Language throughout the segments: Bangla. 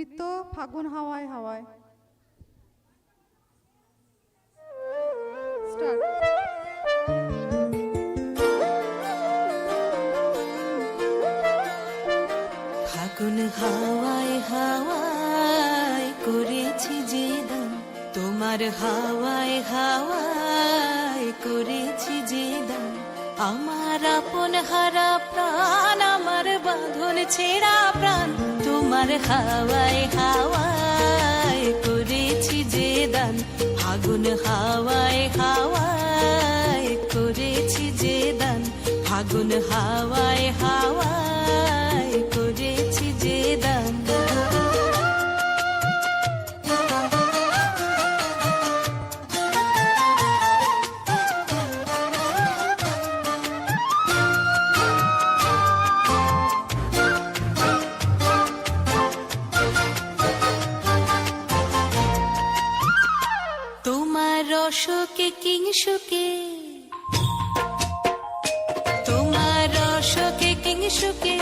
নৃত্য ফাগুন হাওয়ায় হাওয়ায়। স্টার্ট। ফাগুন হাওয়ায় হাওয়ায় করেছি যে দান, তোমার হাওয়ায় হাওয়ায় করেছি যে দান। আমার আপন হারা প্রাণ, আমার বাঁধন ছেঁড়া প্রাণ, তোমার হাওয়ায় হাওয়ায় করেছি যে দান। ফাগুন হাওয়ায় হাওয়ায় করেছি যে দান, ফাগুন হাওয়ায় হাওয়ায় করেছি যে দান। তোমার রসকে কিংসুকে, তোমার রসকে কিংসুকে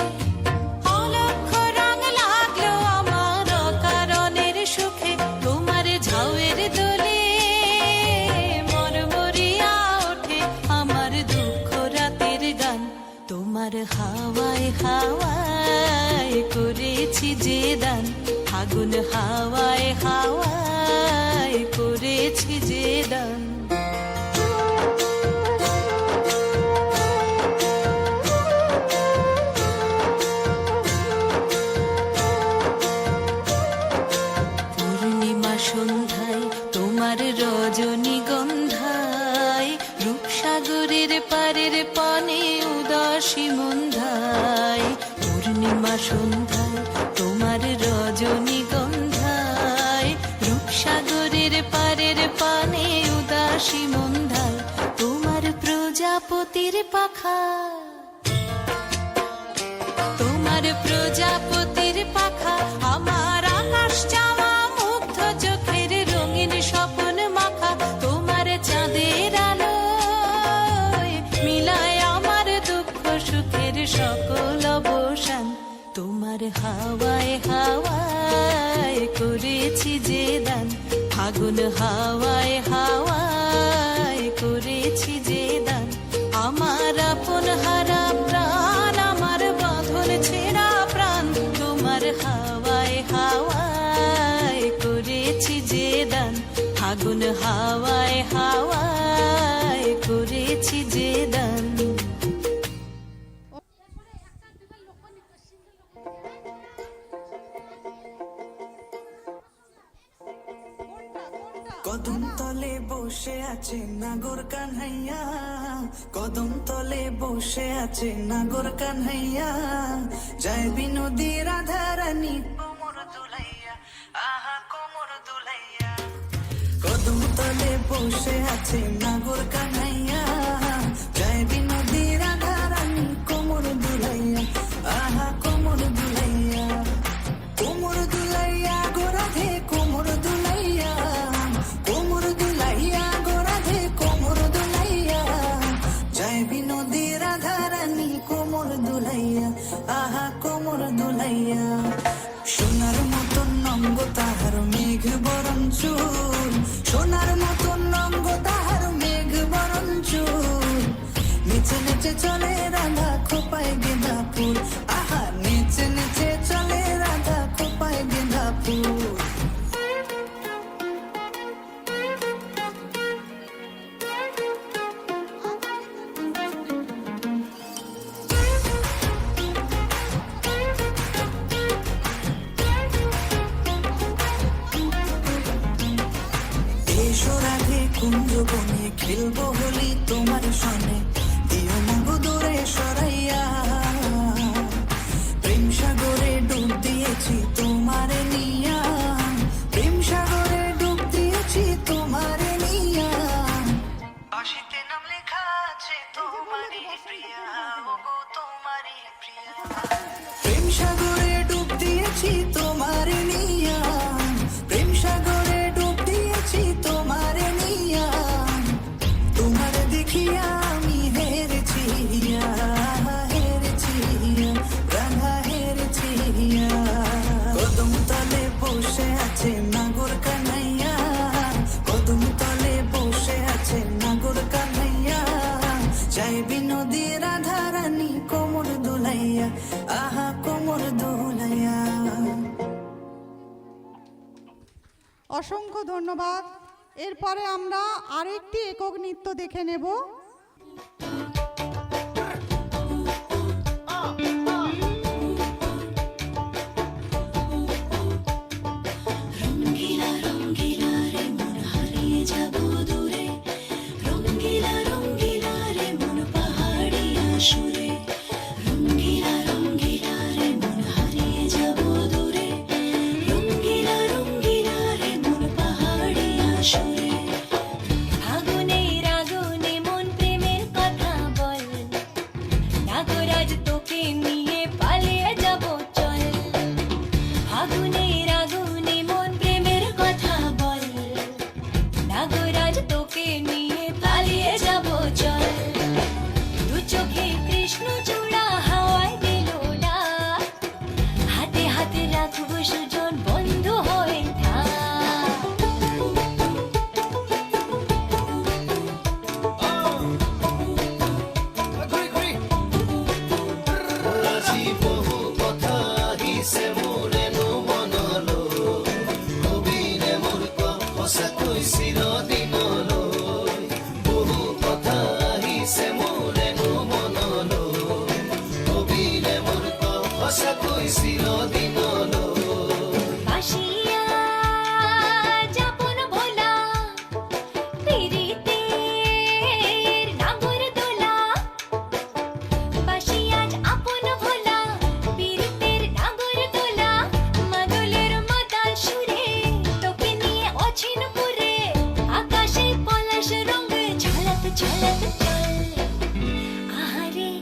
অলক্ষ রং লাগলো আমার অকারণের সুখে। তোমার ঝাউয়ের দোলে মরমরিয়া ওঠে আমার দুঃখ রাতের গান। তোমার হাওয়ায় হাওয়ায় করেছি যে দান, ফাগুন হাওয়ায় হাওয়ায় করেছি যে দান। পূর্ণিমা সন্ধ্যায় তোমার রজনীগন্ধায়, রূপসাগরের পারের পানে উদাসী মন্ধায়। পূর্ণিমা সন্ধ্যায় তোমার রজনীগন্ধায়, রূপসাগরের পারের পানে উদাসী মন্ধায়। তোমার প্রজাপতির পাখা, তোমার প্রজাপতির পাখা আমার আকাশ চাওয়া মুগ্ধ চোখের রঙিন স্বপন মাখা। তোমার চাঁদের আলোয় মিলায় আমার দুঃখ সুখের সকল অবসান। তোমার হাওয়ায় হাওয়ায় করেছি যে দান, ফাগুন হাওয়ায় হাওয়ায় করেছি যে দান। আমার আপন হারা প্রাণ, আমার বাঁধন ছেঁড়া প্রাণ, তোমার হাওয়ায় হাওয়ায় করেছি যে দান। ফাগুন হাওয়ায় হাওয়ায় করেছি যে দান। কদম তলে বসে আছে নাগর কানহাইয়া, কদম তলে বসে আছে নাগর কানহাইয়া। যায় বিনোদী রাধা রানী কোমর দুলাইয়া, আহা কোমর দুলাইয়া। কদম তলে বসে আছে নাগর কানহাইয়া, যায় বিনোদী রাধা রানী কোমর দুলাইয়া, আহা কোমর দুলাইয়া। কোমর দুলাইয়া গো রাধে কোমর দুলাইয়া, কোমর দুলাইয়া গো রাধে কোমর দুলাইয়া। যায় বিনোদী রাধা রানী কোমর দুলাইয়া, আহা কোমর দুলাইয়া। সোনার মতন অঙ্গ তাহার মেঘ বরণ চুল, সোনার মতন অঙ্গ তাহার মেঘ বরণ চুল। নেচে নেচে চলে রাধা খোপায় গেঁদা ফুল, আহা নেচে নেচে চলে রাধা খোপায় গেঁদা ফুল। এসো রাধে কুঞ্জ বনে খেলবো হোলি তোমার সনে, দিও না গো দূরে সরাইয়া। প্রেম সাগরে ডুব দিয়েছি তোমারে নিয়া, প্রেম সাগরে ডুব দিয়েছি তোমারে নিয়া। বাঁশিতে নাম লেখা আছে তোমারই প্রিয়া, ও গো তোমারই প্রিয়া। প্রেম সাগরে ডুব দিয়েছি তোমারে নিয়া, প্রেম সাগরে ডুব দিয়েছি তোমারে নিয়া। তোমার দেখিয়া আমি হেরেছি, হেরেছি। আছে নাগর কানাইয়া, কদম তলে বসে আছে নাগর কানাইয়া, চাইবি নদী রাধা রানী কোমর দোলাইয়া, আহা কোমর দোলাইয়া। অসংখ্য ধন্যবাদ। এরপরে আমরা আরেকটি একক নৃত্য দেখে নেব। রঙ্গিলা রঙ্গিলা রে মন হারিয়ে যাব দূরে, রঙ্গিলা রঙ্গিলা রে মন পাহাড়িয়া সুরে, রঙ্গিলা রঙ্গিলা রে মন হারিয়ে যাব দূরে, রঙ্গিলা রঙ্গিলা রে মন পাহাড়িয়া সুরে। আগুনের আগুনে মন প্রেমের কথা বল, নাগরাজ তোকে নিয়ে পালিয়ে যাব চল। আগুনের আগুনে মন প্রেমের কথা বল, নাগরাজ তোকে নিয়ে পালিয়ে যাব চল। দু চোখে কৃষ্ণ চূড়া হাওয়ায় দিল না, হাতে হাতে রাখবো সুজন বন্ধু হয়ে থাক। বাসিয়া যাপন ভোলা, পিরিতের নাগর দোলা, বাসিয়া আপন ভোলা, পিরিতের নাগর দোলা, মাদলের মাতাল সুরে তোকে নিয়ে অছিন পুরে, আকাশে পলাশ রঙ ঝলক ঝলক চল। আহারে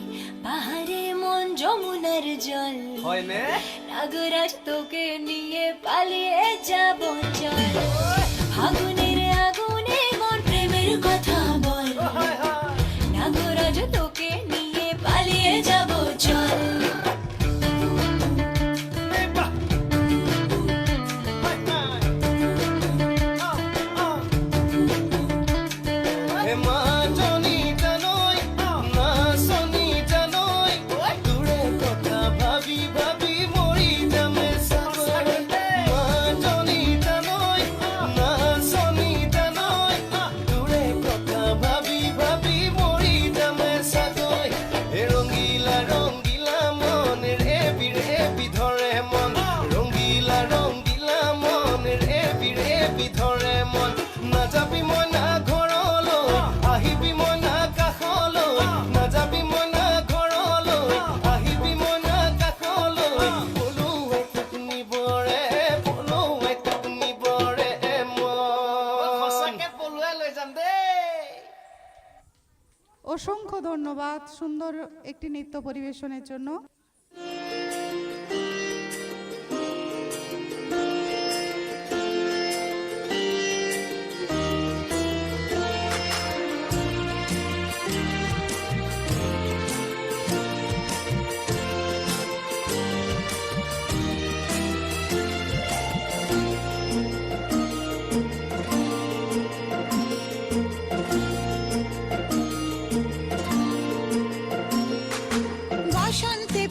বাহারে মন যমুনার জল, নাগরাজ তোকে নিয়ে পালিয়ে যাব চল। আগুনের আগুনে মন প্রেমের কথা বল, নাগরাজ তোকে নিয়ে পালিয়ে যাব চল। অসংখ্য ধন্যবাদ সুন্দর একটি নৃত্য পরিবেশনের জন্য। বসন্তে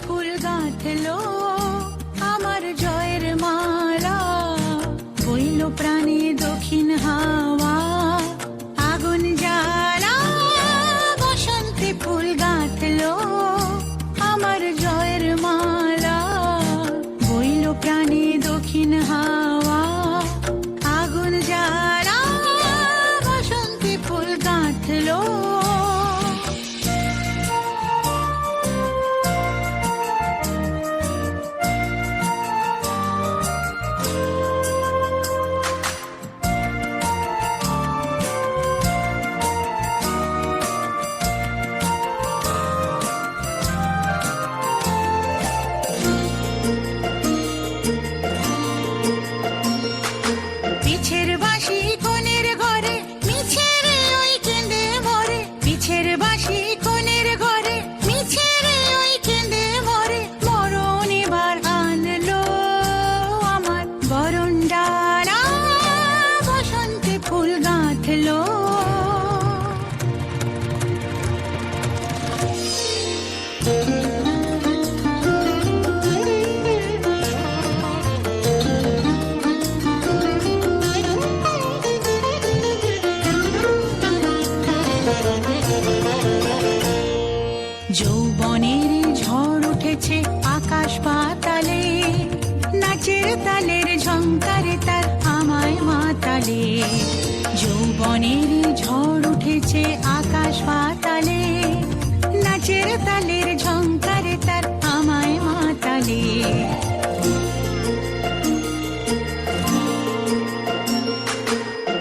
ঝংকার তার আমায় মাতালে, যৌবনের ঝড় উঠেছে আকাশ পাতালে, নাচের তালের ঝংকার তার আমায় মাতালে।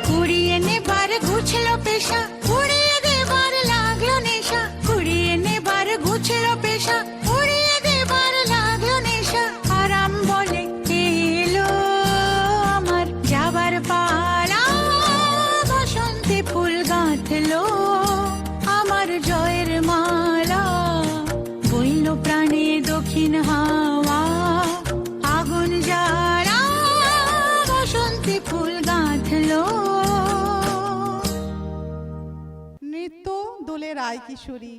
কুড়িয়ে নেবার ঘুছলো পেশা, উড়িয়ে দেবার লাগলো নেশা, কুড়িয়ে নেবার ঘুছলো পেশা, উড়িয়ে দেবার লাগলো নেশা। আরাম বলে এলো আমার যাবার পালা, বসন্তে ফুল গাঁথলো আমার জয়ের মালা, বইল প্রাণে দক্ষিণ হাওয়া আগুন জ্বালা, বসন্তে ফুল গাঁথলো। নৃত্য দোলে রায় কিশোরী,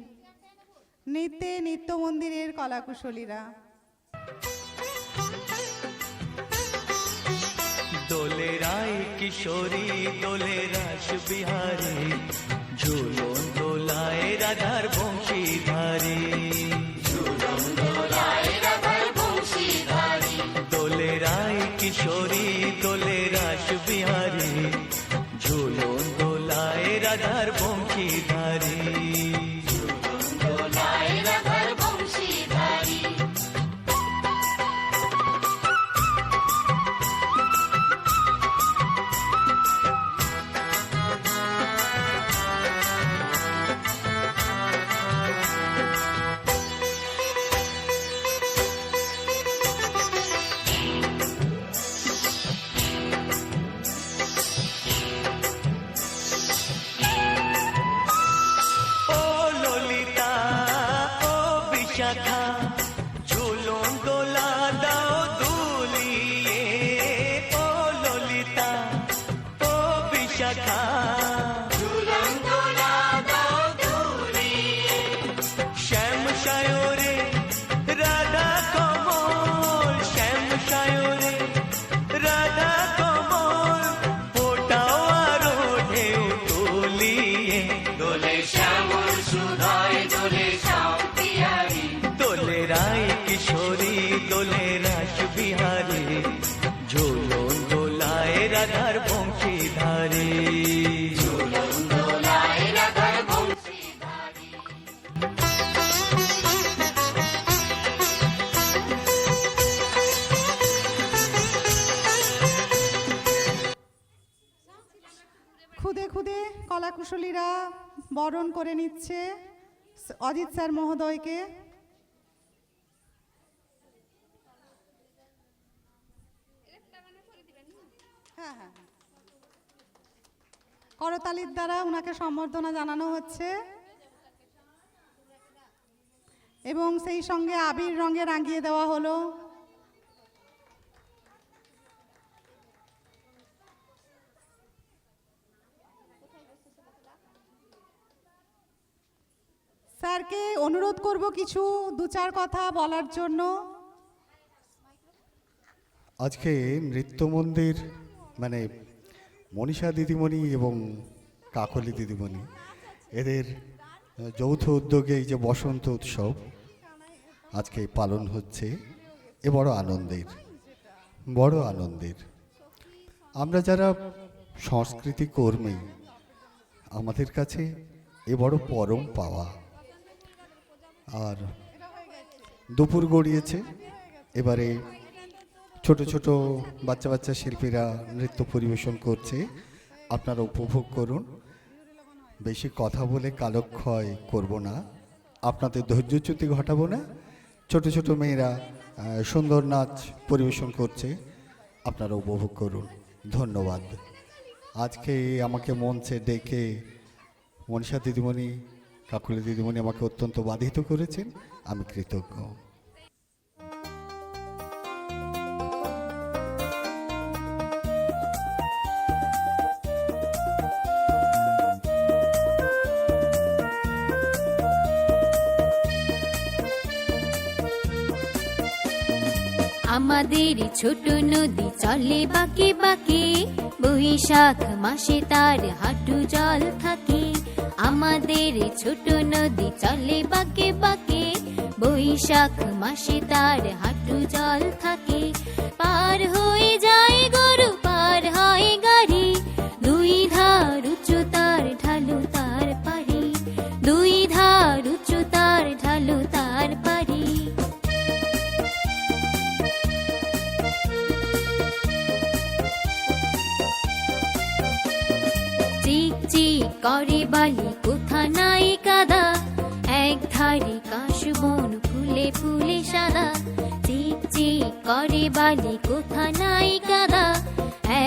নৃত্যে নিত্য মন্দিরের কলাকুশলীরা। দোলে রায় কিশোরী দোলে রাস বিহারী, ঝুলন দোলায় রাধার বংশীধারী, দোলে রায় কিশোরী দোলে রাস বিহারী, ঝুলন দোলায় রাধার বংশীধারী। ও ললিতা ও বিশাখা, ঝুলন দোলা দাও দুলিয়ে, ও ললিতা ও বিশাখা, ঝুলন দোলা দাও দুলিয়ে, শ্যাম সায়রে রাধা কমল, শ্যাম সায়রে রাধা কমল, ফোটাও আরো ঢেউ তুলিয়ে, দোলে শ্যামল সুধায় দোলে শ্যাম বিহারী, দোলে রায় কিশোরী দোলে রাস বিহারী, ঝুলন দোলায় রাধার বংশীধারী, ঝুলন দোলায় রাধার বংশীধারী। খুদে খুদে কলাকুশলীরা বরণ করে নিচ্ছে অজিত স্যার মহোদয়কে। হ্যাঁ হ্যাঁ, করতালির দ্বারা ওনাকে সম্বর্ধনা জানানো হচ্ছে এবং সেই সঙ্গে আবির রঙে রাঙিয়ে দেওয়া হলো। স্যারকে অনুরোধ করব কিছু দু চার কথা বলার জন্য। আজকে নৃত্য মন্দির মানে মনীষা দিদিমণি এবং কাকলি দিদিমণি এদের যৌথ উদ্যোগে এই যে বসন্ত উৎসব আজকে পালন হচ্ছে, এ বড় আনন্দের, বড় আনন্দের। আমরা যারা সংস্কৃতি কর্মী, আমাদের কাছে এ বড় পরম পাওয়া। আর দুপুর গড়িয়েছে, এবারে ছোট ছোট বাচ্চা বাচ্চা শিল্পীরা নৃত্য পরিবেশন করছে, আপনারা উপভোগ করুন। বেশি কথা বলে কালক্ষয় করব না, আপনাদের ধৈর্যচ্যুতি ঘটাবো না। ছোট ছোট মেয়েরা সুন্দর নাচ পরিবেশন করছে, আপনারা উপভোগ করুন। ধন্যবাদ। আজকে আমাকে মঞ্চে ডেকে মনীষা দিদিমণি, কাকুলি দিদিমণি আমাকে অত্যন্ত বাধিত করেছেন, আমি কৃতজ্ঞ। আমাদের ছোট নদী চলে বাঁকে বাঁকে, বৈশাখ মাসে তার হাঁটু জল থাকে। আমাদের ছোট নদী চলে বাঁকে বাঁকে, বৈশাখ মাসে তার হাঁটু জল থাকে। পার হয়ে যায় গো করে বালি কোথা নাই কাদা, এক ধারে কাশবন ফুলে ফুলে সাদা। চিক চিক করে বালি কোথা নাই কাদা,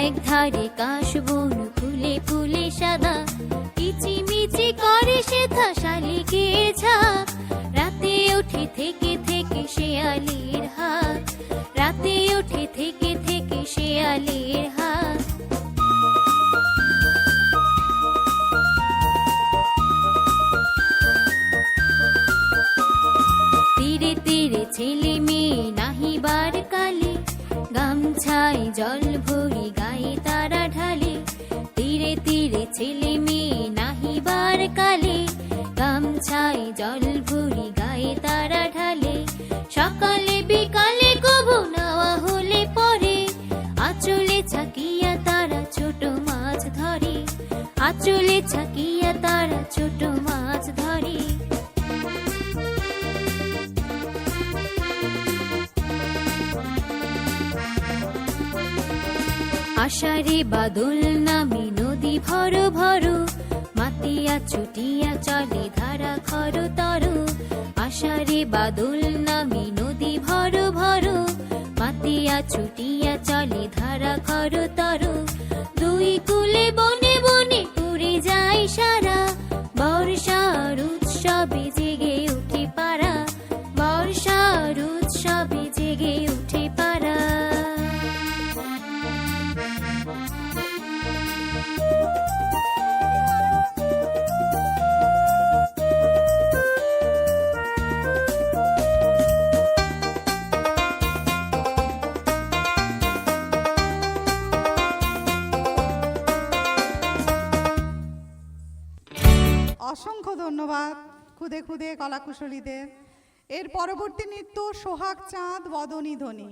এক ধারে কাশবন ফুলে ফুলে সাদা। কিচিমিচি করে সেথা শালিকের ঝাঁক, রাতে ওঠে থেকে থেকে শেয়ালের হাত, রাতে ওঠে থেকে থেকে শেয়ালের হাত। তীরে তীরে ছেলে মেয়ে নাহিবার কালে, গামছায় জল ভরি গায়ে তারা ঢালে। তীরে তীরে ছেলে মেয়ে নাহিবার কালে, গামছায় জল ভরি গায়ে তারা ঢালে। সকালে বিকালে কবু নেওয়া হলে পরে, আঁচলে ছাকিয়া তারা ছোট মাছ ধরে, আঁচলে ছাকিয়া তারা ছোট মাছ ধরে। আষাঢ়ে বাদল নামে নদী ভর ভর, মাতিয়া ছুটিয়া চলে ধারা খর তর। আষাঢ়ে বাদল নামে নদী ভর ভর, মাতিয়া ছুটিয়া চলে ধারা খর তর। দুই কুলে বনে বনে উড়ে যায় সারা, বর্ষার উৎসবে জেগে উঠে পারা, বর্ষার উৎসবে জেগে উঠে পারা। অসংখ্য ধন্যবাদ খুদে খুদে কলাকুশলীদের। এর পরবর্তী নৃত্য সোহাগ চাঁদ বদনী ধ্বনি।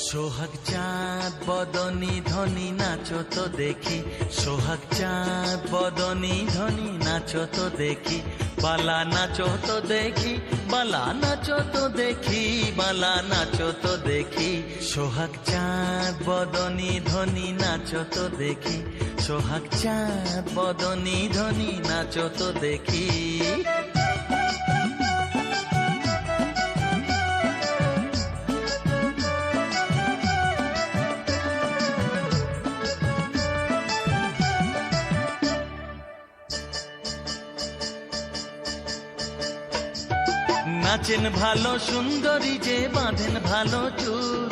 সোহাগ চাঁদ বদনী ধ্বনি নাচো তো দেখি, সোহাগ চাঁদ বদনী ধ্বনি নাচো তো দেখি। বালা নাচো তো দেখি, বালা নাচো তো দেখি, বালা নাচো তো দেখি। সোহাগ চাঁদ বদনী ধ্বনি নাচো তো দেখি, সোহাগ চাঁদ বদনী ধ্বনি নাচো তো দেখি। নাচেন ভালো সুন্দরী যে বাঁধেন ভালো চুল,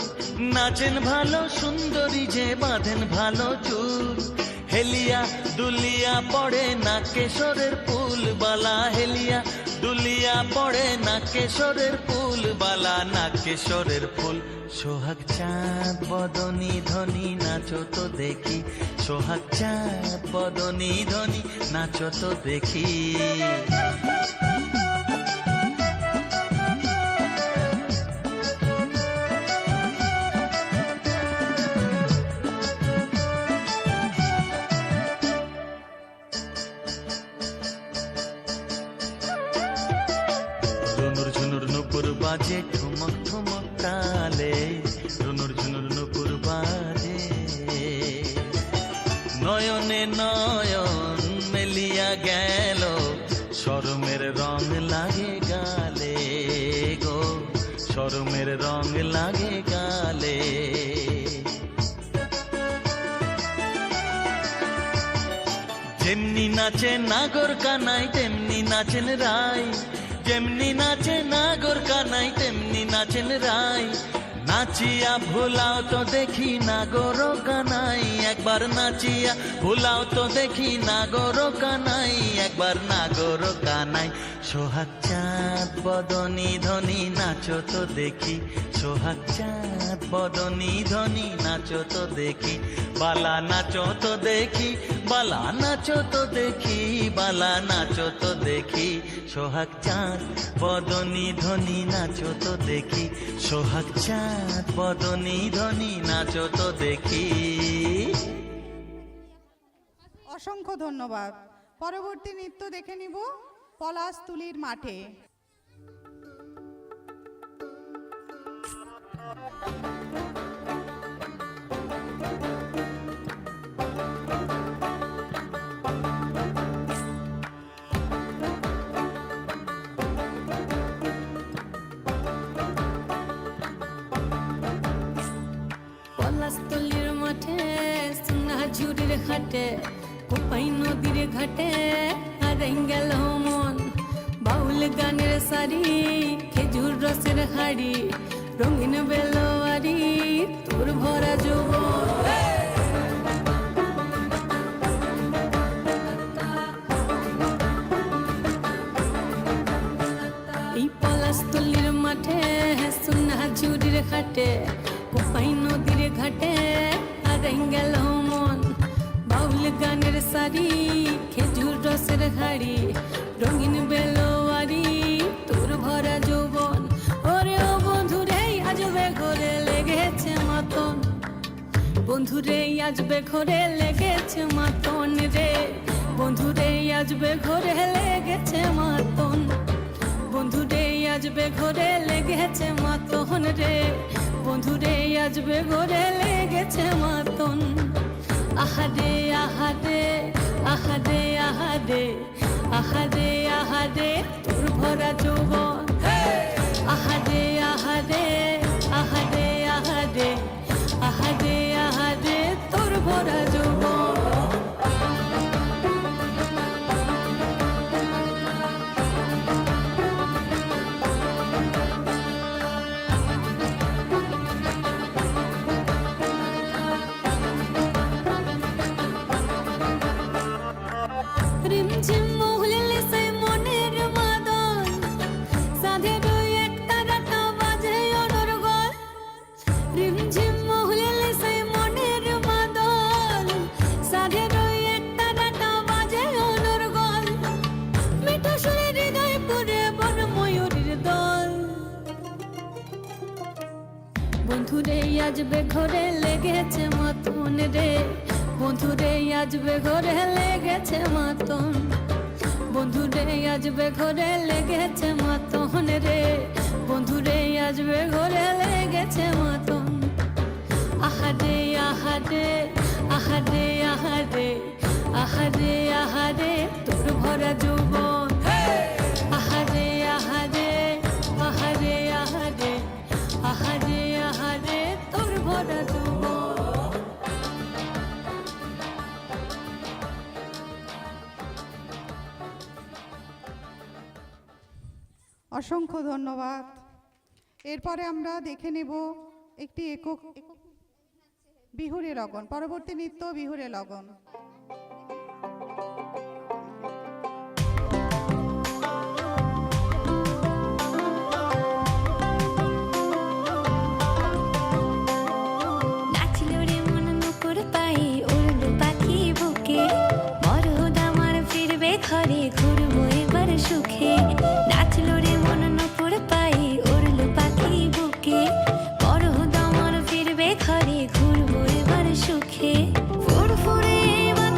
নাচেন ভালো সুন্দরী যে বাঁধেন ভালো চুল। হেলিয়া দুলিয়া পড়ে না কেশরের ফুল বালা, হেলিয়া দুলিয়া পড়ে না কেশরের ফুল বালা, না কেশরের ফুল। সোহাগ চাঁদ বদনী ধ্বনি নাচো তো দেখি, সোহাগ চাঁদ বদনী ধ্বনি নাচো তো দেখি। বাজে ঠুমক ঠুমক তালে, রুনুর ঝুনুর নুপুর বাজে। নয়নে নয়ন মেলিয়া গেল, শরমের রং লাগে গালে গো, শরমের রং লাগে গালে। যেমনি নাচে নাগর কানাই তেমনি নাচেন রাই, যেমনি নাচে নাগর কানাই তেমনি নাচেন রাই। নাচিয়া ভুলাও তো দেখি নাগর কানাই, একবার নাচিয়া ভুলাও তো দেখি নাগর কানাই, একবার নাগর কানাই। সোহাগ চাঁদ বদনী ধ্বনি নাচো তো দেখি, সোহাগ চাঁদ বদনী ধ্বনি নাচো তো দেখি। বালা নাচো তো দেখি, বালা নাচো তো দেখি, বালা নাচো তো দেখি, সোহাগ চাঁদ বদনী ধ্বনি নাচো তো দেখি, সোহাগ চাঁদ বদনী ধ্বনি নাচো তো দেখি। অসংখ্য ধন্যবাদ। পরবর্তী নৃত্য দেখে নিব পলাশতুলির মাঠে। পলাশতলির মাঠে সোনা ঝুড়ির ঘাটে কোপাই নদীর ঘাটে হারাই গেল মন, বাউল গানের শাড়ি খেজুর রসের হাড়ি রঙিন বেলোয়ারি তোর ভরা যৌবন। এই পলাশতলির মাঠে সোনা ঝুড়ির ঘাটে কোপাই নদীর ঘাটে হারাই গেল মন, বাউল গানের শাড়ি খেজুর রসের হাড়ি রঙিন বেলোয়ারি তোর ভরা যৌবন। ওরে ও বন্ধুরে আজবে ঘরে লেগেছে মাতন, বন্ধুরে আজবে ঘরে লেগেছে মাতন রে, বন্ধুরে আজবে ঘরে লেগেছে মাতন, বন্ধুরে আজবে ঘরে লেগেছে মাতন রে, বন্ধুরে আজবে ঘরে লেগেছে মাতন। আহারে আহারে আহারে আহারে আহারে আহারে তোর ভরা যৌবন, আহারে আহারে আহারে আহারে আহারে আহারে তোর ভরা যৌবন। রিমঝিম মহুলে সে মনের মাদল, সাধের এক তারাটা বাজে অনর্গল। রিমঝিম মহুলে সে মনের মাদল, সাধের এক তারাটা বাজে অনর্গল। মিঠা সুরে হৃদয় পুরে বন ময়ূরীর দল, বন্ধুরে আজবে ঘরে লেগেছে মাতন রে, বন্ধুরে আজবে ঘরে লেগেছে মাতন, বন্ধুরে আজবে ঘরে লেগেছে মাতন রে, বন্ধুরে আজবে ঘরে লেগেছে মাতন। আহারে আহারে আহারে আহারে আহারে আহারে তোর ভরা যৌবন, আহারে আহারে আহারে আহারে আহারে আহারে তোর ভরা যৌবন। অসংখ্য ধন্যবাদ। এরপরে আমরা দেখে নেব একটি একক বিহুরে লগন। পরবর্তী নৃত্য বিহুরে লগন। নাচলো রে মন নুপুর পায়ে উড়লো পাখি বুকে, মরদ আমার ফিরবে ঘরে ঘুরবো এবার সুখে। নাচলো রে মন নুপুর পায়ে উড়লো পাখি বুকে, মরদ আমার ফিরবে ঘরে ঘুরবো এবার সুখে। ফুরফুরে এবার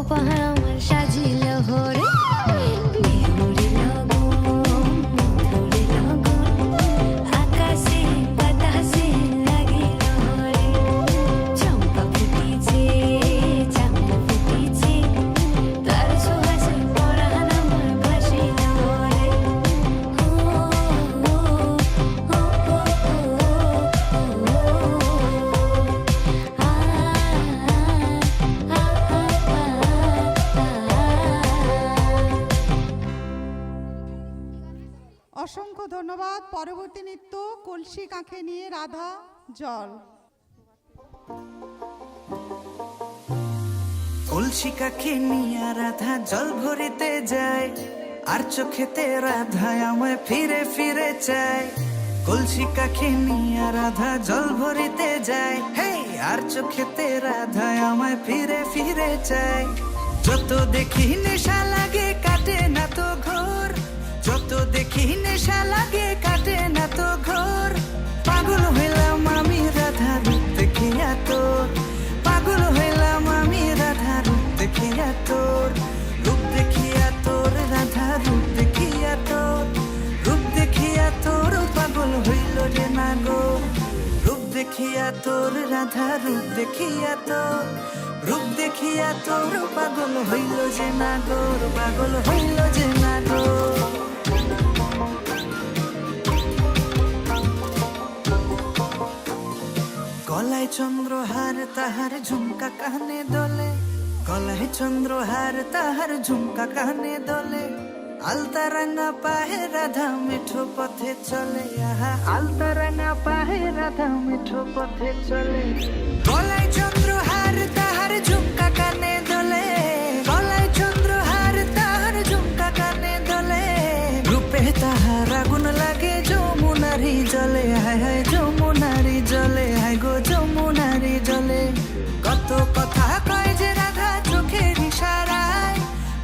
পাহাড় আমার সাজিল হরে মেহুরি লগন মধুরে লগন আকাশে বাতাসে লাগিল হরে চম্পা ফুটিছে চাঁদ ফুটিছে তার সুহাসে পরাণ আমার ভাসিল হরে অসংখ্য ধন্যবাদ। পরবর্তী নৃত্য কলসি কাঁখে নিয়ে রাধা জল। কলসি কাকে নিয়ে রাধা জল ভরিতে যায়, আর চোখেতে রাধা আমায় ফিরে ফিরে চায়। কলসি কাকে নিয়ে রাধা জল ভরিতে যায়, হে আর চোখেতে রাধা আমায় ফিরে ফিরে চায়। যত দেখি নেশা লাগে কাটে না তো ঘোর, যত দেখি নেশা লাগে কাটে না তো ঘোর। পাগল হইলাম আমি রাধা রূপ দেখিয়া তোর, পাগল হইলাম আমি রাধা রূপ দেখিয়া তোর, রূপ দেখিয়া তোর রাধা রূপ দেখিয়া তোর, রূপ দেখিয়া তোর পাগল হইল রে না গো। রূপ দেখিয়া তোর রাধা রূপ দেখিয়া তোর, রূপ দেখিয়া তোর পাগল হইল যে না গো, পাগল হইল যে না গো। গলায় চন্দ্রহার তাহার ঝুমকা কানে দোলে, গলায় চন্দ্রহার তাহার ঝুমকা কানে দোলে। আলতা রাঙা পাহে রাধা মিঠো পথে চলে, আহা আলতা রাঙা পাহে রাধা মিঠো পথে চলে। গলায় চন্দ্রহার তাহার ঝুমকা কানে দোলে, গলায় চন্দ্রহার তাহার ঝুমকা কানে দোলে। রূপে তাহার আগুন লাগে যমুনারি জলে, হায় হায় যমুনারি জলে, হায় গো যমুনারি জলে। কত কথা কয় যে রাধা চোখের ইশারায়,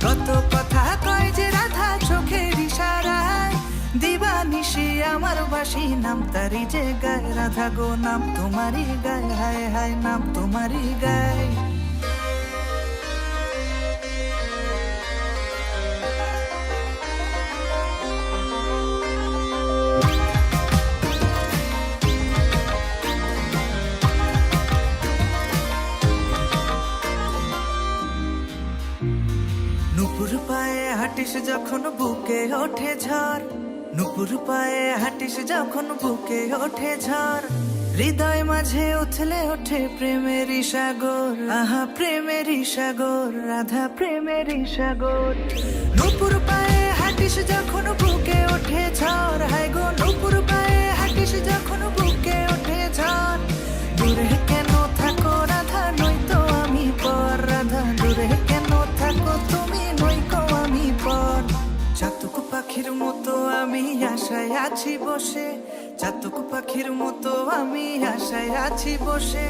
কত কথা কয় যে রাধা চোখের ইশারায়। দিবানিশি আমার বাসি নাম তারি যে গায়, রাধা গো নাম তোমারি গায়, হায় হায় নাম তোমারি গায়। নুপুর পায়ে হাঁটিস যখন বুকে ওঠে ঝড়, নুপুর পায়ে হাঁটিস যখন বুকে ওঠে ঝড়। হৃদয় মাঝে উথলে ওঠে প্রেমেরই সাগর, আহা প্রেমেরই সাগর, রাধা প্রেমেরই সাগর। নুপুর পায়ে হাঁটিস যখন বুকে ওঠে ঝড়, হায় গো নুপুর পায়ে হাঁটিস যখন বুকে ওঠে ঝড়। দূরে কেন থাকো রাধা নয়তো আমি পর, রাধা দূরে কেন থাকো তুমি নয়তো আমি পর। চাতক পাখির মতো আমি আশায় আছি বসে, চাতক পাখির মতো আমি আশায় আছি বসে।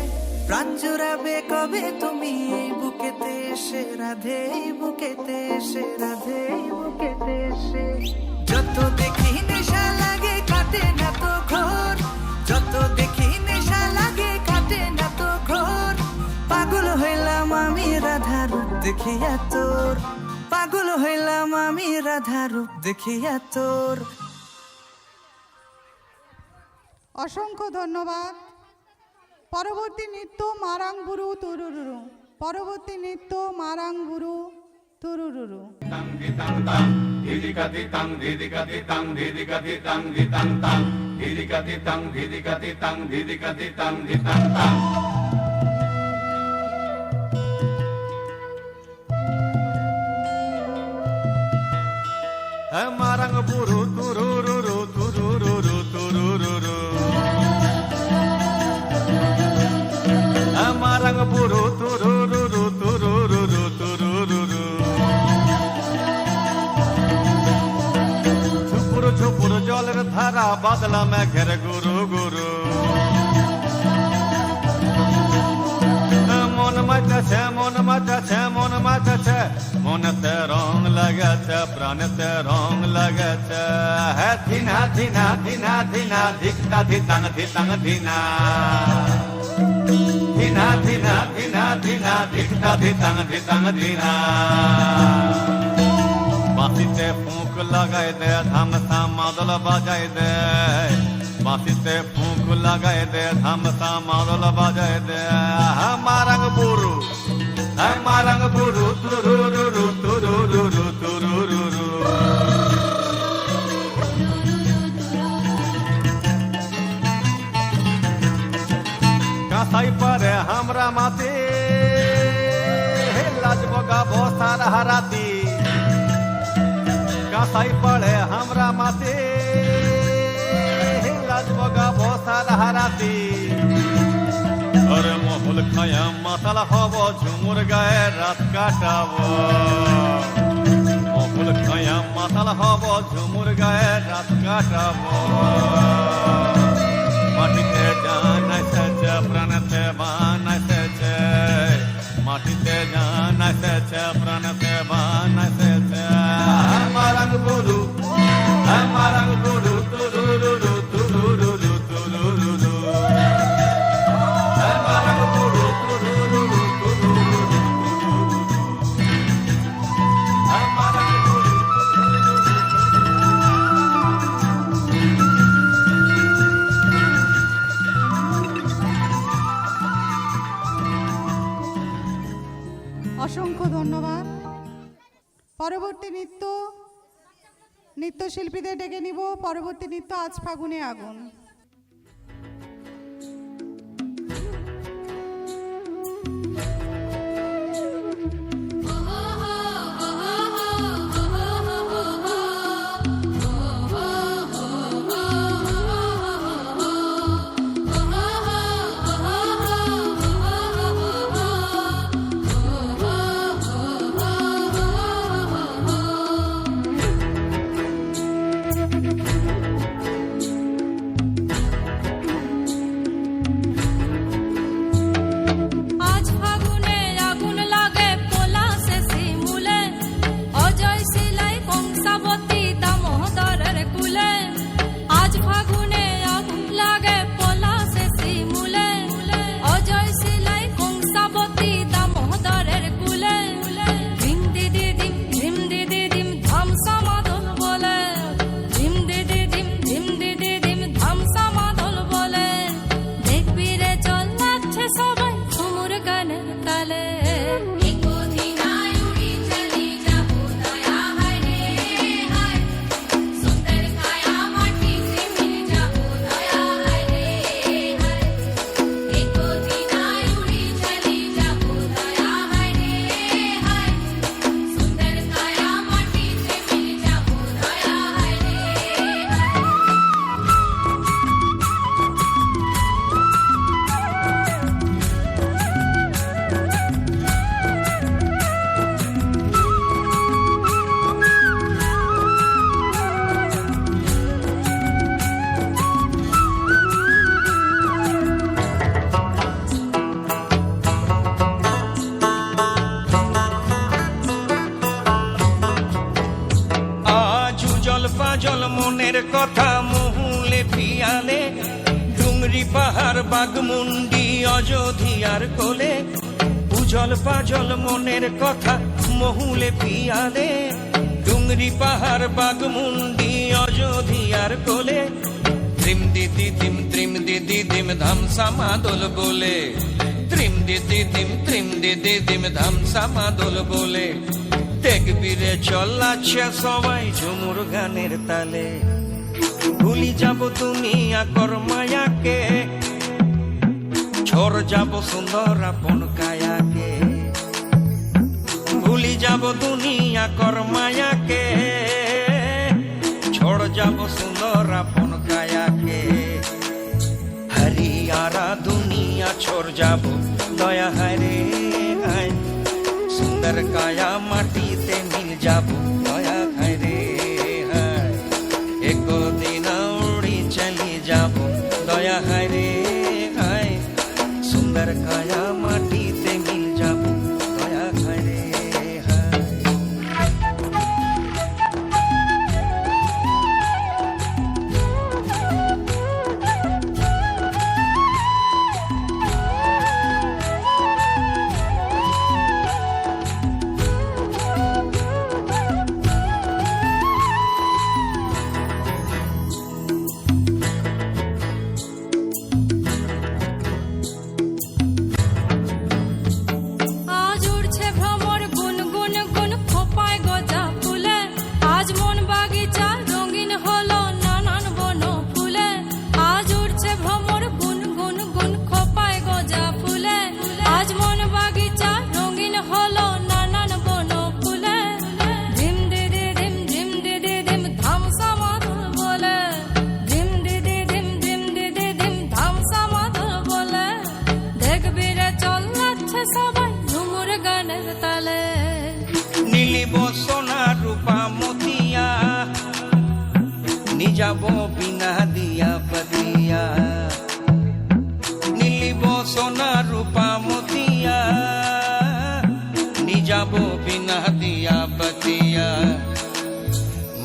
প্রাণ জুড়াবে কবে তুমি এই বুকেতে এসে, রাধে এই বুকেতে এসে, রাধে এই বুকেতে এসে। যত দেখি নেশা লাগে কাটে না তো ঘোর, যত দেখি নেশা লাগে কাটে না তো ঘোর। পাগল হইলাম আমি রাধা রূপ দেখিয়া তোর, পাগল হইলাম আমি রাধা রূপ দেখিয়া তোর। অসংখ্য ধন্যবাদ। পরবর্তী নৃত্য মারাং বুরু তুরুরুরু, পরবর্তী নৃত্য মারাং বুরু তুরুরুরু। মারাং বুরু তুরুরুরু তুরুরুরু তুরুরুরু, মারাং বুরু তুরুরুরু তুরুরুরু তুরুরুরু। ঝুপুর ঝুপুর জলের ধারা বাদলা মেঘের গুরু গুরু। মন মাতাছে মন মাতাছে মন মাতাছে, মনেতে রং লাগেছে প্রাণেতে রং লাগেছে। হ্যাঁ ধিনা ধিনা ধিনা ধিনা ধিকতা ধিতাং ধিতাং ধিনা, ধিনা ধিনা ধিনা ধিনা ধিকটা ধিতাং ধিতাং ধিনা বাঁশিতে ফুঁক লাগাই দে ধামসা মাদল বাজাই দে বাঁশিতে ফুঁক লাগাই দে ধামসা মাদল বাজাই দে মারাং বুরু তুরুরুরু তুরুরুরু তুরুরুরু কাঁসাই পারে আমরা মাতে লাজব গাবো সারা রাতি কাঁসাই পারে আমরা মাতে লাজব গাবো সারা রাতি আরে মহুল খায়া মাতাল হব ঝুমুর গায়ে রাত কাটাবো মহুল খায়া মাতাল হব ঝুমুর গায়ে রাত কাটাবো মাটিতে জান এসেছে প্রাণতে বান এসেছে মাটিতে জান এসেছে প্রাণতে বান এসেছে মারাং বুরু তুরুরুরু তুরুরুরু তুরুরুরু মারাং বুরু তুরুরুরু তুরুরুরু মারাং বুরু অসংখ্য ধন্যবাদ। পরবর্তী নৃত্যশিল্পীদের ডেকে নিব। পরবর্তী নৃত্য আজ ফাগুনে আগুন। আজ ফাগুনে আগুন লাগে পলাশে শিমুলে অজয় শিলাই কংসাবতী দামোদরের কুলে আজ ফাগুনে আগুন লাগে পলাশে শিমুলে অজয় শিলাই কংসাবতী দামোদরের কুলে ধিম দিদি দিম ধামসা মাদল বলে ধিম দিদি দিম ধামসা মাদল বলে দেখবি রে চল লাগছে সবাই ঝুমুর গানের তালে আজ উজল পাজল মনের কথা মহুলে পিয়ালে ডুংরি পাহাড় বাগমুন্ডি অযোধ্যার কোলে উজল পাজল মনের কথা মহুলে পিয়ালে ডুংরি পাহাড় বাগমুন্ডি অযোধ্যার কোলে ত্রিম দিদি দিম ধামসা মাদল বলে ত্রিম দিদি দিম ধামসা মাদল বলে দেখবি রে চল্লাচ্ছে সবাই ঝুমুর গানের তালে ভুলি যাব দুনিয়া কর মায়াকে ঝড় যাব সুন্দর আপন কায়াকে ভুলি যাব দুনিয়া কর মায়াকে ঝড় যাব সুন্দর আপন কায়াকে হরিয়ারা দুনিয়া ছোড় যাব দয়া হায় হায় সুন্দর কায়া মাটিতে মিল যাব দয়া হায় রে হায় একদিন উড়ি চলি যাব দয়া হায় রে হায় সুন্দর কায়া মাটিতে মিল যাব দয়া হায় রে হায় গানের তালে নীলিব সোনা রূপা মতিয়া নিজাব বিনা দিয়া বতিয়া নীলিব সোনা রূপা মতিয়া নিজাব বিনা দিয়া বতিয়া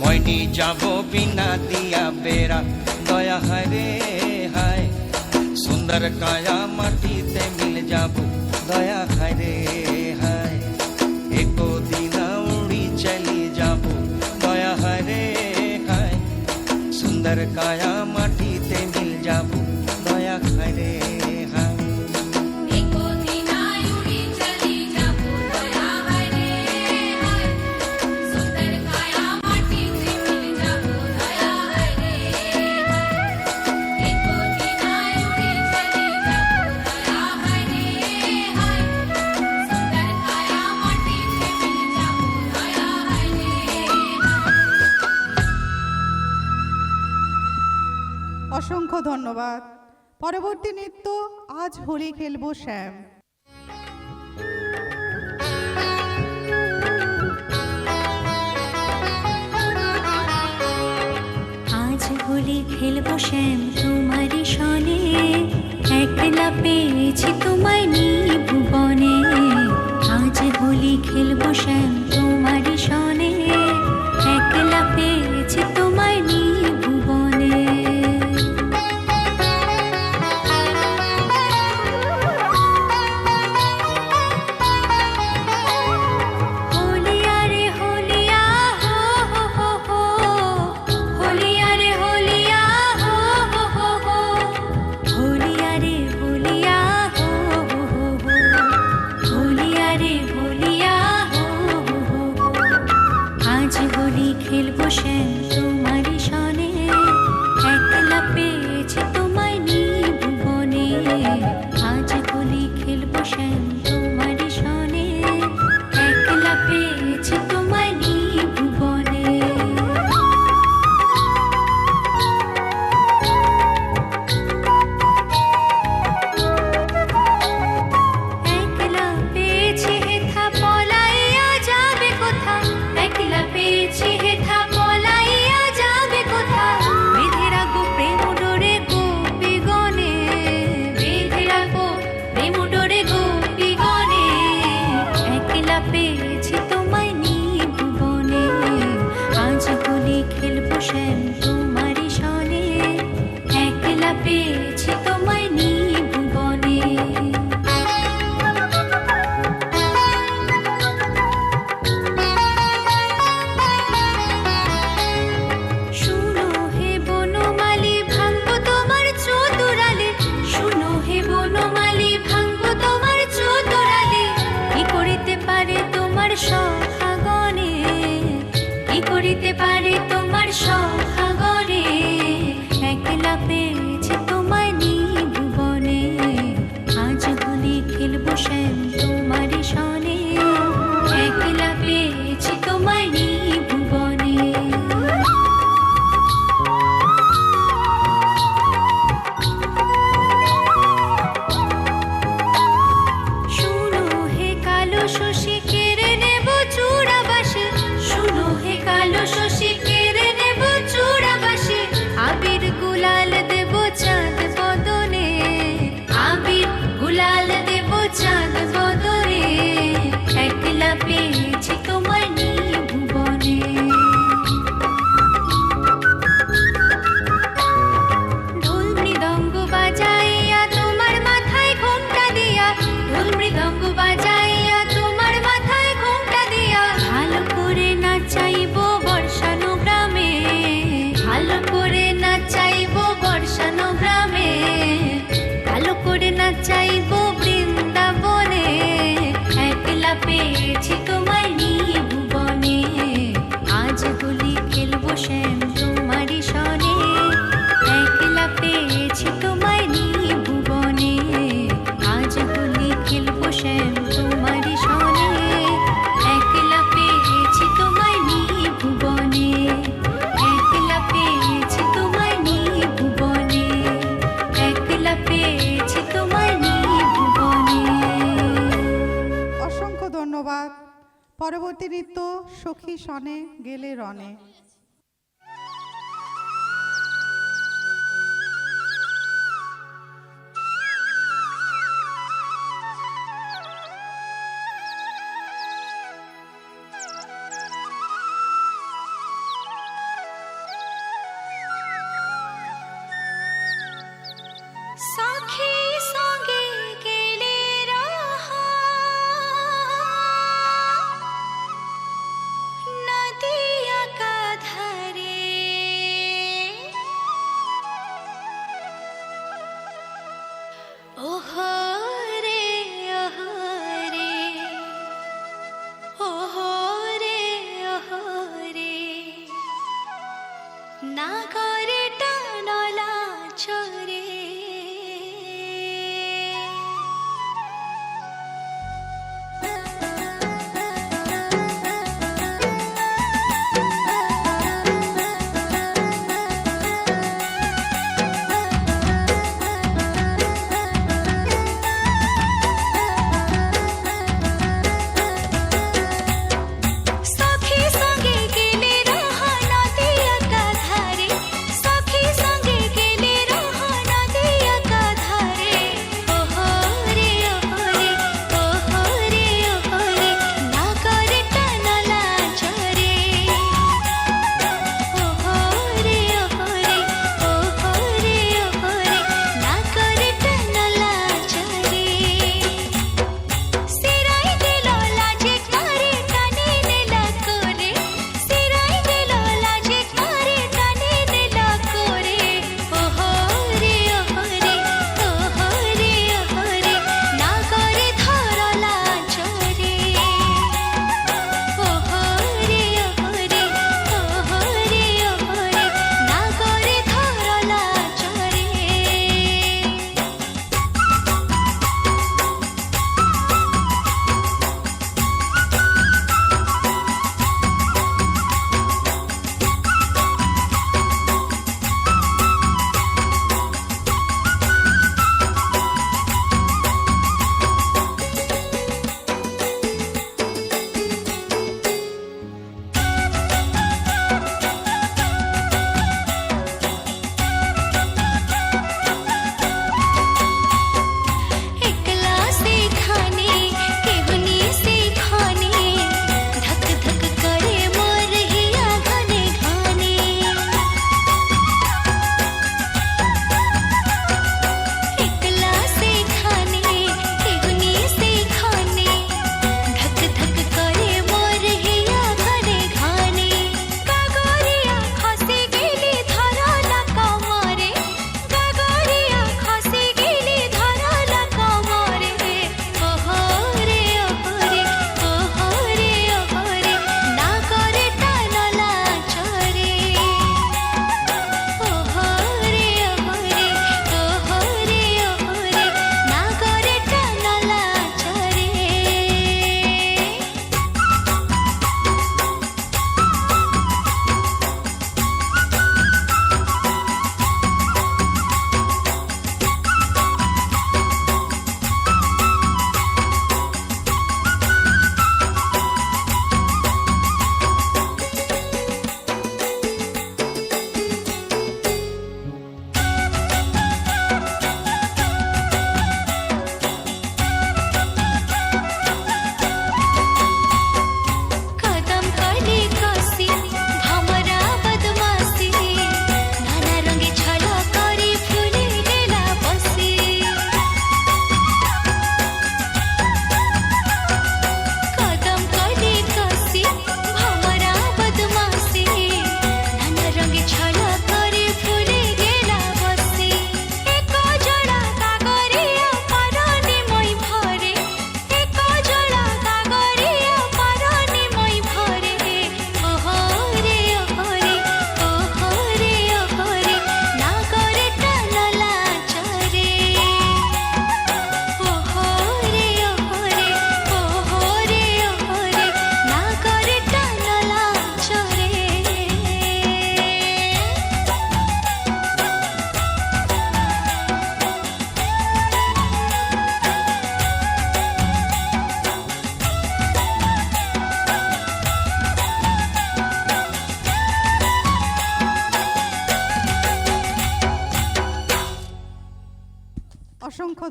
মই নিজাব বিনা দিয়া বেড়া দয়া হায় রে হায় সুন্দর কায়া মাটিতে মিল যাব দয়া হায় রে হায় एको दिन उड़ी चली जाबो दया हाय रे हाय सुंदर काया माटीते मिल जाबो दया हाय रे हाय एको दिनाय उड़ी चली जाबो दया हाय रे हाय सुंदर काया माटीते मिल जाबो दया हाय रे हाय एको दिनाय उड़ी चली जाबो दया हाय रे हाय सुंदर काया माटीते मिल जाबो दया हाय रे অসংখ্য ধন্যবাদ। পরবর্তী নৃত্য আজ হোলি খেলবো শ্যাম। আজ হোলি খেলবো শ্যাম তোমারই সনে একলা পেয়েছি তোমায় নিভুবনে আজ হোলি খেলবো শ্যাম তোমারই সনে একলা পেয়েছি তোমায় নিভুবনে হোলিয়া রে হোলিয়া হো হো হো হো হোলিয়া রে হোলিয়া হো হো হো হো হোলিয়া রে হোলিয়া হো হো হো হো হোলিয়া রে হোলিয়া হো হো হো আজ হোলি খেলবো শ্যাম তোমারই সনে একলা পেয়েছি তোমায় নিভুবনে আজ হোলি খেলবো শ্যাম তোমারই সনে একলা পেয়েছি তোমায় নিভুবনে একলা পেয়েছি হেথা পলাইয়া যাবে কোথা একলা পেয়েছি হেথা পলাইয়া যাবে কোথা বেঁধে রাখবো প্রেম ডোরে গোপী গনে বেঁধে রাখবো প্রেম ডোরে গোপী গনে একলা পেয়েছি তোমায় নিভুবনে আজ হোলি খেলবো শ্যাম তোমারই সনে একলা পেয়েছি তোমায় নিভুবনে শুনো হে বনমালী ভাঙবো তোমার চোদরালে শুনো হে বনমালী ভাঙবো তোমার চোদরালে কি করিতে পারে তোমার ধন্যবাদ। পরবর্তী নৃত্য সখী সনে গেলে রনে। সখী সঙ্গে গেলে রহা নদিয়া কাঁধে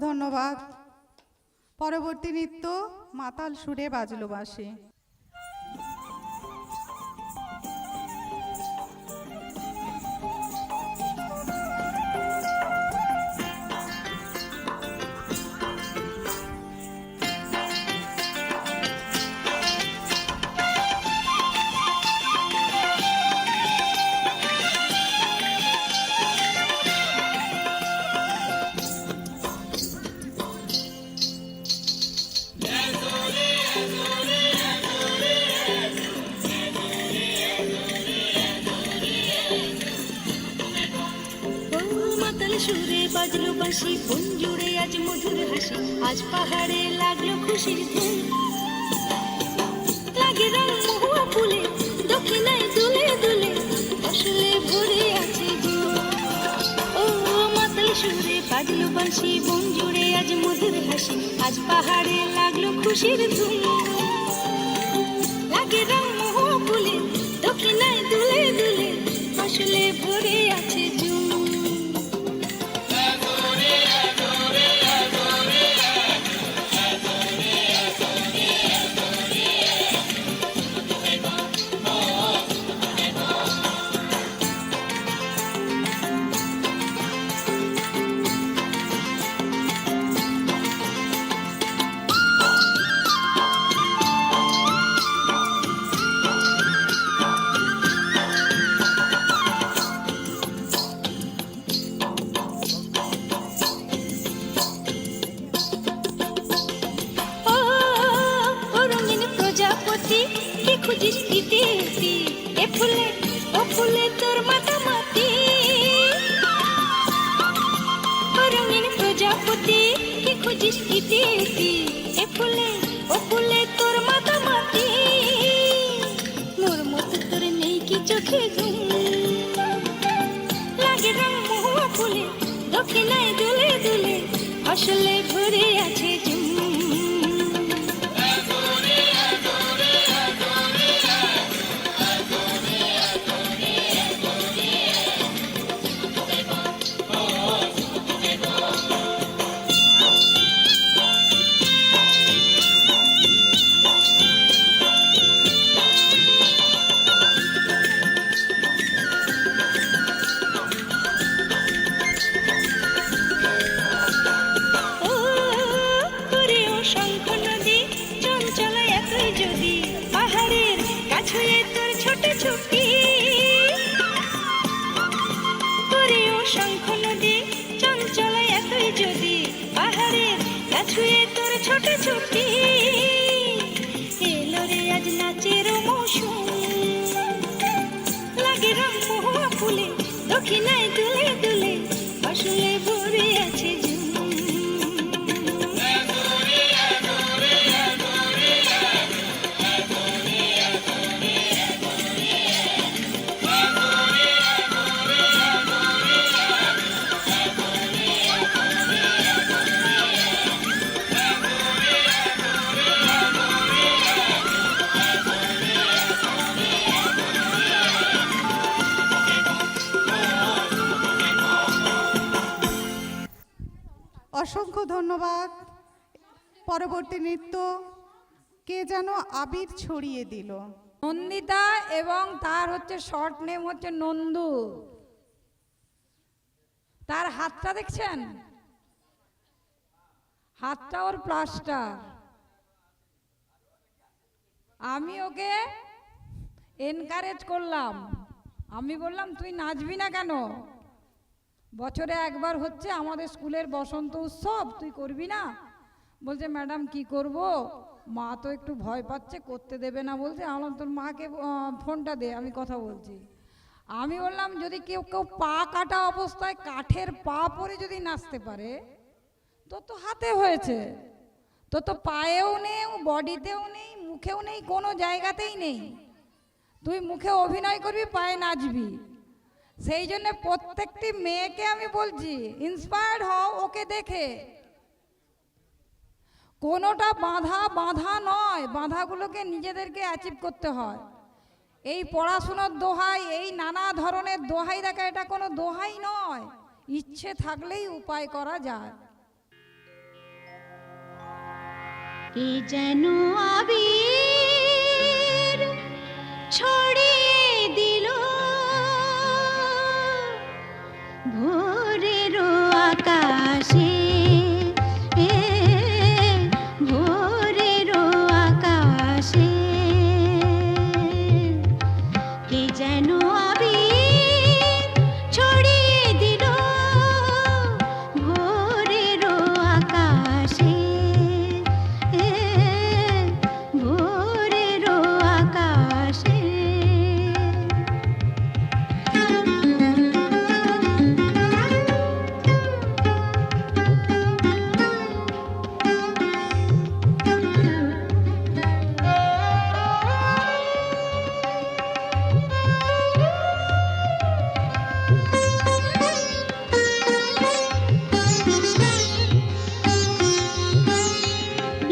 ধন্যবাদ। পরবর্তী নৃত্য মাতাল সুরে বাজলো বাঁশি। মাতাল সুরে বাজলো বাঁশি, বন জুড়ে আজ মধুর হাসি, আজ পাহাড়ে লাগলো খুশির ধুম। লাগে রং মহুয়া ফুলে, দক্ষিণায় দুলে দুলে, ফসলে ভরে আছে ঝুম। ও মাতাল সুরে বাজলো বাঁশি, বন জুড়ে আজ মধুর হাসি, আজ পাহাড়ে লাগলো খুশির ধুম। লাগে রং মহুয়া ফুলে, দক্ষিণায় দুলে দুলে, ফসলে ভরে আছে ঝুম। খুঁজিস ইতি ইতি, এ ফুলে ও ফুলে তোর মাতামাতি। রঙিন প্রজাপতি কি খুঁজিস ইতি ইতি, এ ফুলে ও ফুলে তোর মাতামাতি। মোর মতো তোর নেই কি চোখে ঘুম, লাগে রং মহুয়া ফুলে, দক্ষিণায় দুলে দুলে, আসলে ভরে আছে ঝুম। ছোট ছুটি এলো রে আজ নাচের মৌসুম, লাগে রং মহুয়া ফুলে, দক্ষিণায় দুলে দুলে, আসলে ভরে আছে ঝুম। অসংখ্য ধন্যবাদ। পরবর্তী নৃত্য কে যেন আবির ছড়িয়ে দিল। নন্দিতা এবং তার হচ্ছে শর্ট নেম হচ্ছে নন্দু। তার হাতটা দেখছেন, হাতটা ওর প্লাস্টার। আমি ওকে এনকারেজ করলাম, আমি বললাম তুই নাচবি না কেন, বছরে একবার হচ্ছে আমাদের স্কুলের বসন্ত উৎসব, তুই করবি না? বলছে ম্যাডাম কি করব, মা তো একটু ভয় পাচ্ছে, করতে দেবে না বলছে। আমার তোর মাকে ফোনটা দে, আমি কথা বলছি। আমি বললাম যদি কেউ কেউ পা কাটা অবস্থায় কাঠের পা পরে যদি নাচতে পারে, তো তো হাতে হয়েছে, তো তো পায়েও নেই, বডিতেও নেই, মুখেও নেই, কোনো জায়গাতেই নেই। তুই মুখে অভিনয় করবি, পায়ে নাচবি। সেই জন্য প্রত্যেকটি মেয়েকে আমি বলছি ইন্সপায়ার্ড হও ওকে দেখে। কোনোটা বাঁধা বাঁধা নয়, বাঁধাগুলোকে নিজেদেরকে অ্যাচিভ করতে হয়। এই পড়াশোনার দোহাই, এই নানা ধরনের দোহাই দেখা, এটা কোনো দোহাই নয়, ইচ্ছে থাকলেই উপায় করা যায়। কে যেন আবির ছড়িয়ে দিল ভোরের আকাশে, ভোরের আকাশে কে যেন আবির ছড়িয়ে দিল ভোরের আকাশে, ভোরের আকাশে।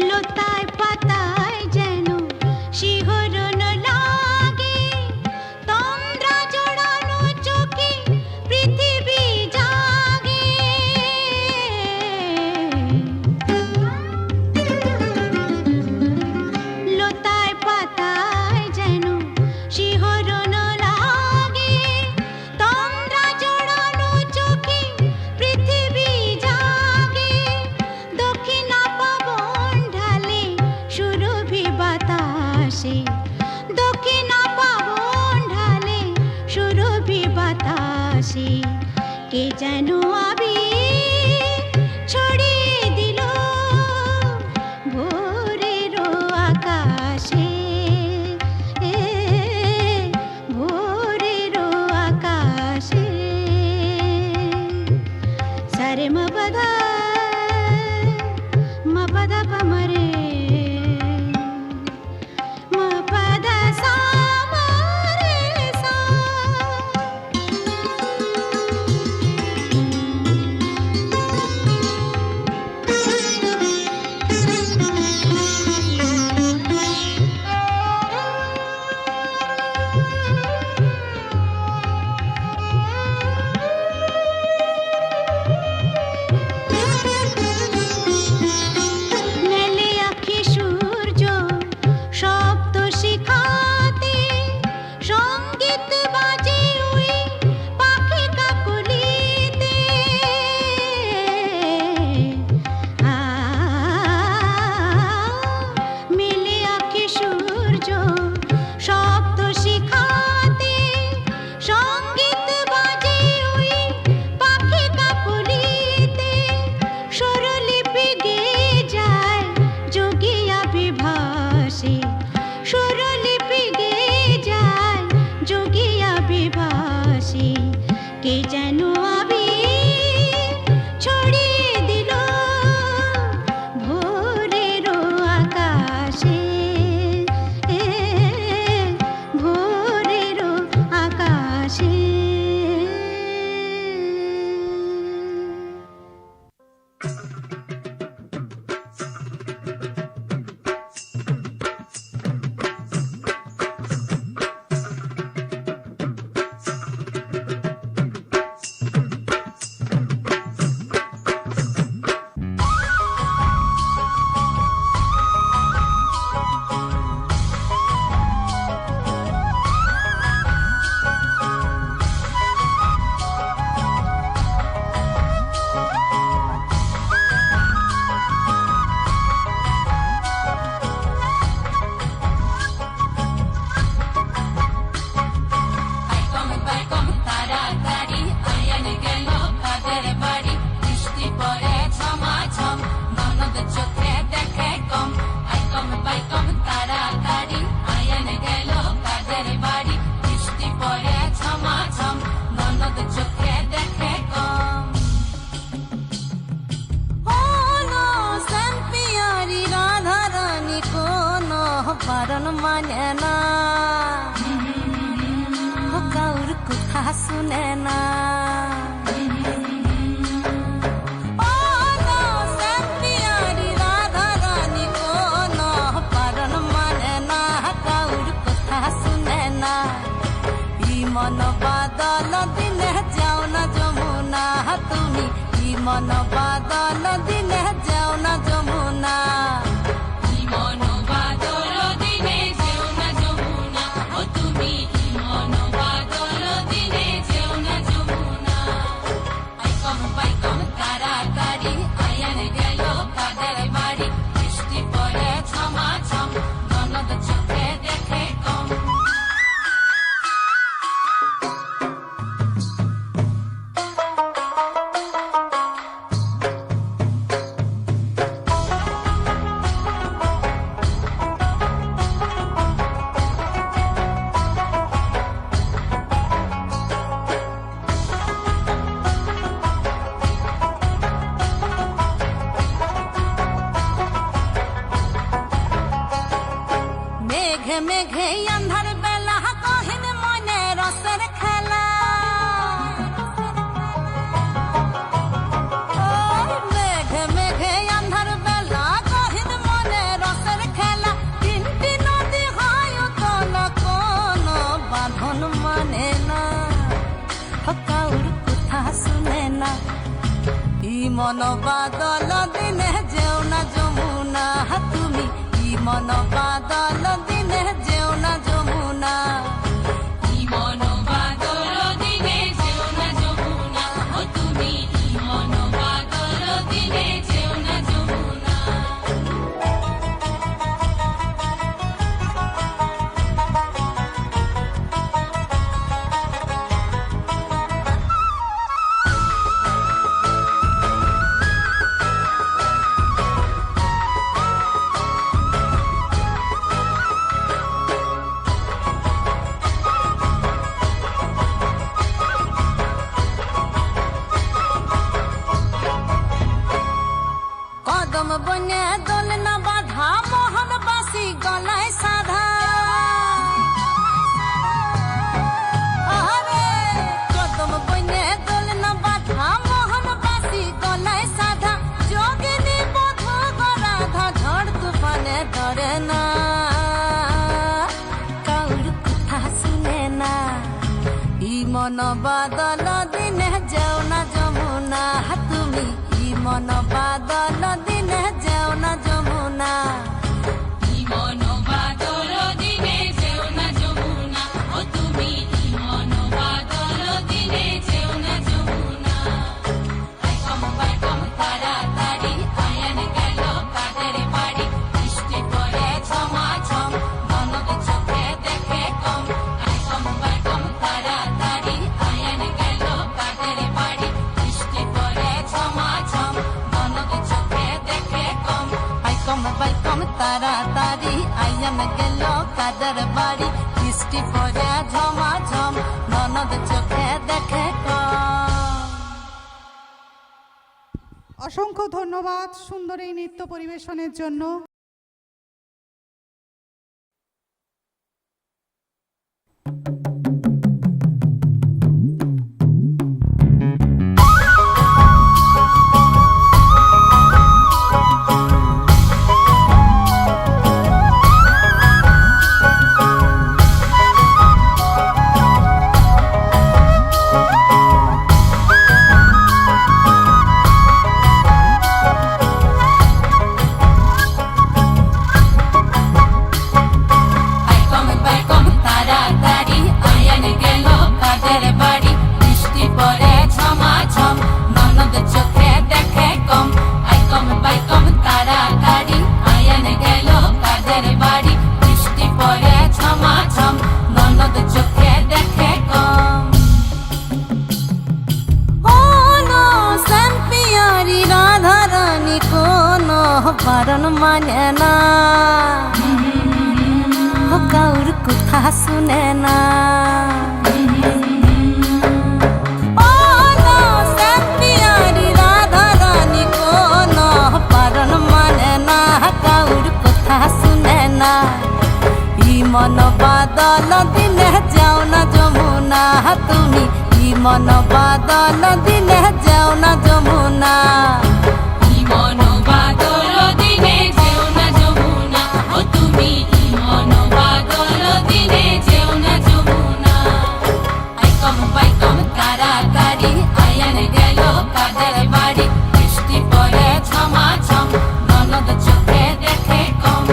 লতায় পাতায় যেন শিহরণ লাগে, তন্দ্রা জড়ানো চোখে পৃথিবী জাগে। লতায় পাতায় যেন শিহরণ লাগে, তন্দ্রা জড়ানো চোখে পৃথিবী জাগে। দক্ষিণা পবন ঢালে সুরভি বাতাসে, দক্ষিণা পবন ঢালে সুরভি বাতাসে কে যেন আবির ছড়িয়ে দিল ভোরের আকাশে, ভোরের আকাশে। সারে মপদা মপদা পমরে মপদা সা মরে সা। মেলে আঁখি সূর্য শব্দ শিখাতে, সঙ্গীত বাজে ওই পাখি কাকলিতে। মেলে আঁখি সূর্য শব্দ শিখাতে, সঙ্গীত বাজে ওই পাখি কাকলিতে। স্বরলিপি গেয়ে যায় যোগিয়া বিভাসে, স্বরলিপি গেয়ে যায় যোগিয়া বিভাসে কে যেন আবির ছড়িয়ে দিল ভোরের আকাশে, ভোরের আকাশে। বারণ মানে না, কাউর কথা শুনে না। মন বাদল দিনে যাও না যমুনা, তুমি মন বাদল দিনে যাও না যমুনা। মেঘে মেঘে আন্ধার বেলা কহিন মনে রসের খেলা মেঘে মেঘে আন্ধার বেলা কহিন মনে রসের খেলা তিনটি নদী হয় তল কোন বাঁধন মানে না কাউর কথা শুনে না ই মন বাদল দিনে যেও না যমুনা তুমি ই মন বাদল দিনে যেও না যমুনা ই মন বাদল দিনে যেও না যমুনা ও তুমি ই মন বাদল দিনে যেও না যমুনা কদম বনে দোল না বাধা মোহন বাসি গলায় সাধা আরে কদম বনে দোল না বাধা মোহন বাসি গলায় সাধা যোগিনী বধূ গরাধা ঝড় তুফানে ডরে না কাউর কথা শুনে না ই মন বাদল দিনে যেও না যমুনা তুমি ই মন বাদল দিনে যেও না যমুনা ই মন বাদল দিনে যেও না যমুনা ও তুমি ই মন বাদল দিনে যেও না যমুনা আই কম তাড়াতাড়ি আয়ান গেল কাদের বাড়ি বৃষ্টি পড়ে ঝমাঝম ননদ চোখে দেখে কম আই কম তাড়াতাড়ি আয়ান গেল কাদের বাড়ি বৃষ্টি পড়ে ঝমাঝম ননদ চোখে দেখে কম আই কম তাড়াতাড়ি আয়ান গেল কাদের বাড়ি বৃষ্টি পড়ে ঝমাঝম ননদ চোখে দেখে কম অসংখ্য ধন্যবাদ সুন্দর এই নৃত্য পরিবেশনের জন্য। বারণ মানে না কাউর কথা শুনে না কাউর কথা শুনে না ই মন বাদল দিনে যাও না যমুনা তুমি ই মন বাদল দিনে যাও না যমুনা ই মন বাদল দিনে যেও না যমুনা ও তুমি ই মন বাদল দিনে যেও না যমুনা আই কম তাড়াতাড়ি আয়ান গেল কাদের বাড়ি বৃষ্টি পড়ে ঝমাঝম ননদ চোখে দেখে কম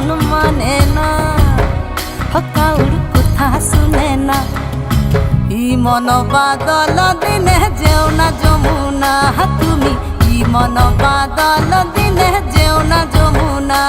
মন মানে না, কাউর কথা শুনে না। ই মন বাদল দিনে যেও না যমুনা, তুমি ই মন বাদল দিনে যেও না যমুনা।